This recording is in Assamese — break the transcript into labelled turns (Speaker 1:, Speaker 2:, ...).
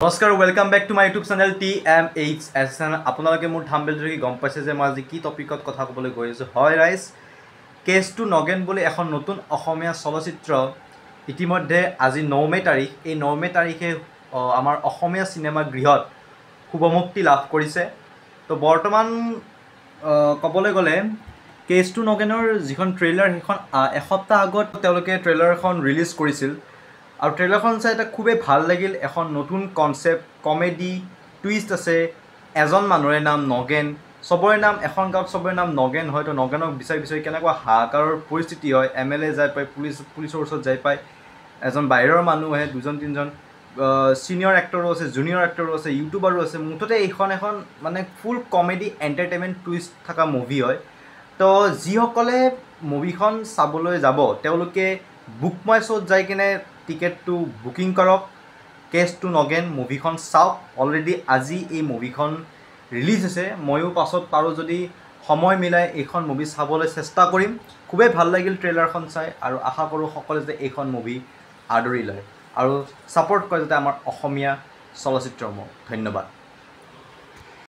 Speaker 1: নমস্কাৰ welcome back to my YouTube channel TMHS আপোনালোকে মোৰ থাম্বনেল দেখি গম পাইছে যে মই আজি কি টপিকত কথা ক'বলৈ গৈ আছোঁ। হয় ৰাইজ, কেছ টু নগেন বুলি এখন নতুন অসমীয়া চলচ্চিত্ৰ ইতিমধ্যে আজি 9 মে তাৰিখ, এই 9 মে তাৰিখে আমাৰ অসমীয়া চিনেমা গৃহত শুভমুক্তি লাভ কৰিছে। তো বৰ্তমান ক'বলৈ গ'লে কেছ টু নগেনৰ যিখন ট্ৰেইলাৰ সেইখন এসপ্তাহ আগত তেওঁলোকে ট্ৰেইলাৰখন ৰিলিজ কৰিছিল আৰু ট্ৰেইলাৰখন চাই এটা খুবেই ভাল লাগিল। এখন নতুন কনচেপ্ট, কমেডি টুইষ্ট আছে। এজন মানুহৰে নাম নগেন, চবৰে নাম এখন গাঁৱত চবৰে নাম নগেন হয়। তো নগেনক বিচাৰি বিচাৰি কেনেকুৱা হাহাকাৰৰ পৰিস্থিতি হয়। MLA যাই পায়, পুলিচৰ ওচৰত যাই পায়, এজন বাহিৰৰ মানুহ আহে, দুজন তিনিজন ছিনিয়ৰ এক্টৰো আছে, জুনিয়ৰ এক্টৰো আছে, ইউটিউবাৰো আছে। মুঠতে এইখন এখন মানে ফুল কমেডি এণ্টাৰটেইনমেণ্ট টুইষ্ট থকা মুভি হয়। তো যিসকলে মুভিখন চাবলৈ যাব তেওঁলোকে বুক মাই শ্ব'ত যাই কিনে টিকেটটো বুকিং কৰক। কেছ টু নগেন মুভিখন চাওক। অলৰেডি আজি এই মুভিখন ৰিলিজ হৈছে। ময়ো পাছত পাৰোঁ যদি সময় মিলাই এইখন মুভি চাবলৈ চেষ্টা কৰিম। খুবেই ভাল লাগিল ট্ৰেইলাৰখন চাই আৰু আশা কৰোঁ সকলোৱে যে এইখন মুভি আদৰি লয় আৰু ছাপোৰ্ট কৰে যাতে আমাৰ অসমীয়া চলচ্চিত্ৰসমূহ। ধন্যবাদ।